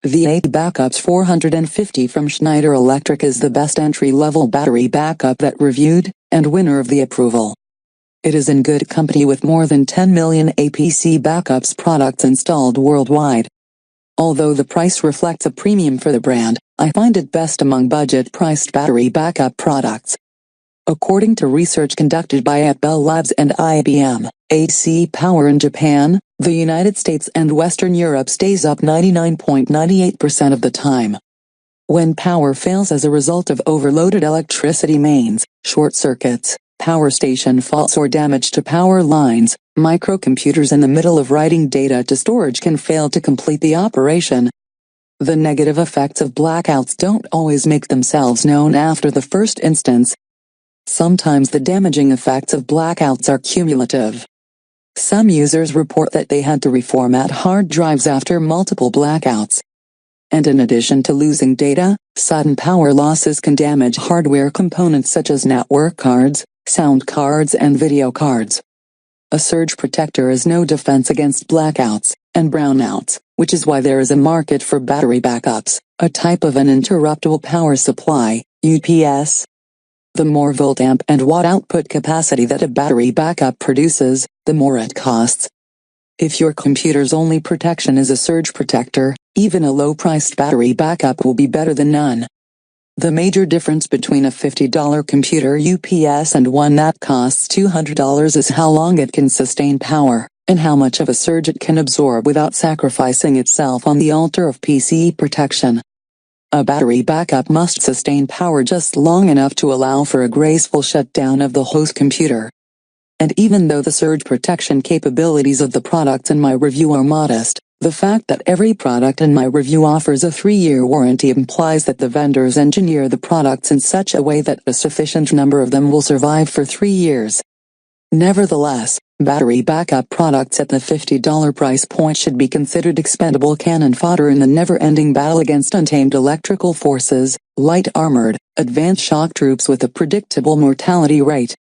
The BE450G 450 from Schneider Electric is the best entry-level battery backup that reviewed, and winner of the approval. It is in good company with more than 10 million APC backups products installed worldwide. Although the price reflects a premium for the brand, I find it best among budget-priced battery backup products. According to research conducted by Bell Labs and IBM, AC Power in Japan, the United States and Western Europe stays up 99.98% of the time. When power fails as a result of overloaded electricity mains, short circuits, power station faults or damage to power lines, microcomputers in the middle of writing data to storage can fail to complete the operation. The negative effects of blackouts don't always make themselves known after the first instance. Sometimes the damaging effects of blackouts are cumulative. Some users report that they had to reformat hard drives after multiple blackouts. And in addition to losing data, sudden power losses can damage hardware components such as network cards, sound cards and video cards. A surge protector is no defense against blackouts and brownouts, which is why there is a market for battery backups, a type of uninterruptible power supply, UPS. The more volt-amp and watt output capacity that a battery backup produces, the more it costs. If your computer's only protection is a surge protector, even a low-priced battery backup will be better than none. The major difference between a $50 computer UPS and one that costs $200 is how long it can sustain power, and how much of a surge it can absorb without sacrificing itself on the altar of PC protection. A battery backup must sustain power just long enough to allow for a graceful shutdown of the host computer. And even though the surge protection capabilities of the products in my review are modest, the fact that every product in my review offers a 3-year warranty implies that the vendors engineer the products in such a way that a sufficient number of them will survive for 3 years. Nevertheless, battery backup products at the $50 price point should be considered expendable cannon fodder in the never-ending battle against untamed electrical forces, light-armored, advanced shock troops with a predictable mortality rate.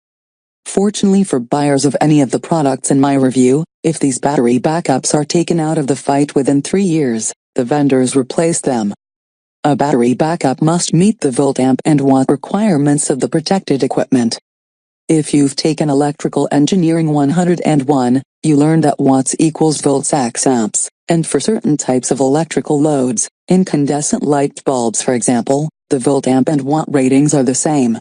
Fortunately for buyers of any of the products in my review, if these battery backups are taken out of the fight within 3 years, the vendors replace them. A battery backup must meet the volt-amp and watt requirements of the protected equipment. If you've taken Electrical Engineering 101, you learn that watts equals volts x amps, and for certain types of electrical loads, incandescent light bulbs for example, the volt-amp and watt ratings are the same.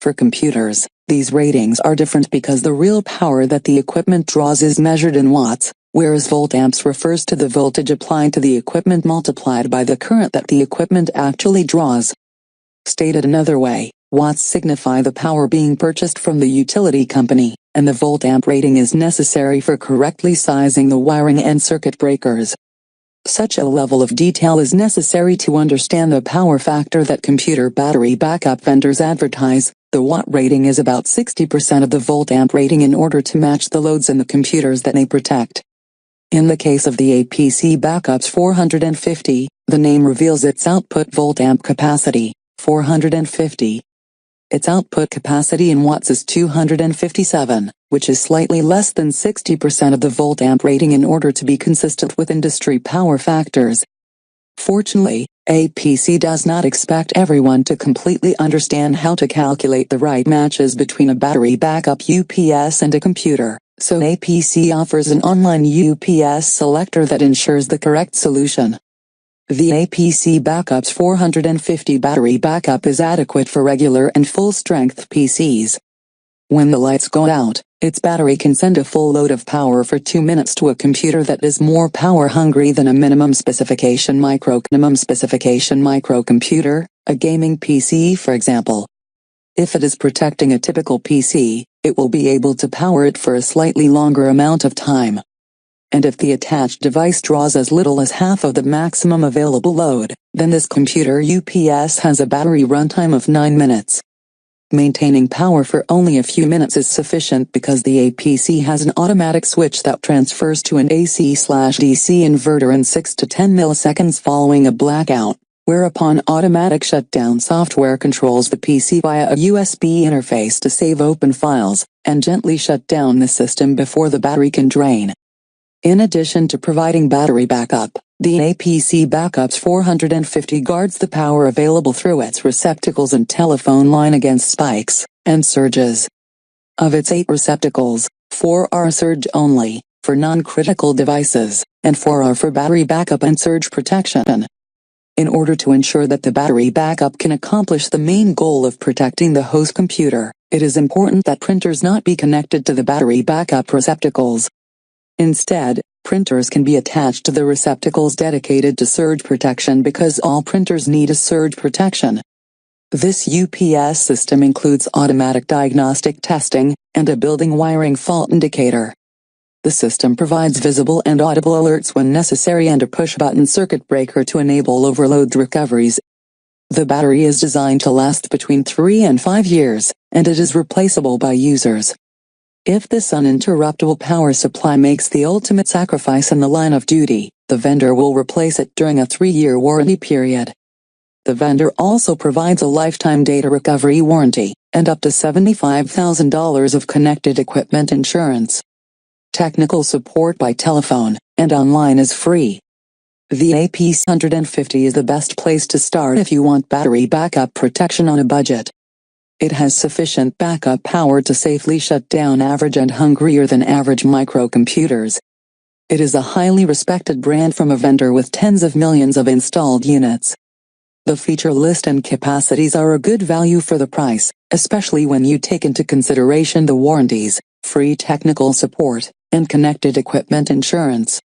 For computers, these ratings are different because the real power that the equipment draws is measured in watts, whereas volt-amps refers to the voltage applied to the equipment multiplied by the current that the equipment actually draws. Stated another way, watts signify the power being purchased from the utility company, and the volt-amp rating is necessary for correctly sizing the wiring and circuit breakers. Such a level of detail is necessary to understand the power factor that computer battery backup vendors advertise. The watt rating is about 60% of the volt-amp rating in order to match the loads in the computers that they protect. In the case of the APC Backups 450, the name reveals its output volt-amp capacity, 450. Its output capacity in watts is 257, which is slightly less than 60% of the volt-amp rating in order to be consistent with industry power factors. Fortunately, APC does not expect everyone to completely understand how to calculate the right matches between a battery backup UPS and a computer, so APC offers an online UPS selector that ensures the correct solution. The APC Backups 450 battery backup is adequate for regular and full-strength PCs. When the lights go out, its battery can send a full load of power for 2 minutes to a computer that is more power-hungry than a minimum specification microcomputer, a gaming PC for example. If it is protecting a typical PC, it will be able to power it for a slightly longer amount of time. And if the attached device draws as little as half of the maximum available load, then this computer UPS has a battery runtime of 9 minutes. Maintaining power for only a few minutes is sufficient because the APC has an automatic switch that transfers to an AC/DC inverter in 6 to 10 milliseconds following a blackout, whereupon automatic shutdown software controls the PC via a USB interface to save open files, and gently shut down the system before the battery can drain. In addition to providing battery backup, The APC Backups 450 guards the power available through its receptacles and telephone line against spikes and surges. Of its 8 receptacles, 4 are surge only, for non-critical devices, and 4 are for battery backup and surge protection. In order to ensure that the battery backup can accomplish the main goal of protecting the host computer, it is important that printers not be connected to the battery backup receptacles. Instead, printers can be attached to the receptacles dedicated to surge protection because all printers need a surge protection. This UPS system includes automatic diagnostic testing and a building wiring fault indicator. The system provides visible and audible alerts when necessary and a push-button circuit breaker to enable overload recoveries. The battery is designed to last between 3 and 5 years, and it is replaceable by users. If this uninterruptible power supply makes the ultimate sacrifice in the line of duty, the vendor will replace it during a 3-year warranty period. The vendor also provides a lifetime data recovery warranty, and up to $75,000 of connected equipment insurance. Technical support by telephone and online is free. The APC 150 is the best place to start if you want battery backup protection on a budget. It has sufficient backup power to safely shut down average and hungrier than average microcomputers. It is a highly respected brand from a vendor with tens of millions of installed units. The feature list and capacities are a good value for the price, especially when you take into consideration the warranties, free technical support, and connected equipment insurance.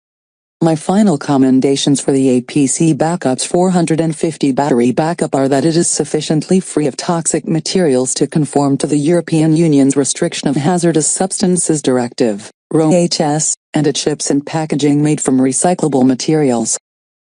My final commendations for the APC Backups 450 battery backup are that it is sufficiently free of toxic materials to conform to the European Union's Restriction of Hazardous Substances Directive, RoHS, and it ships in packaging made from recyclable materials.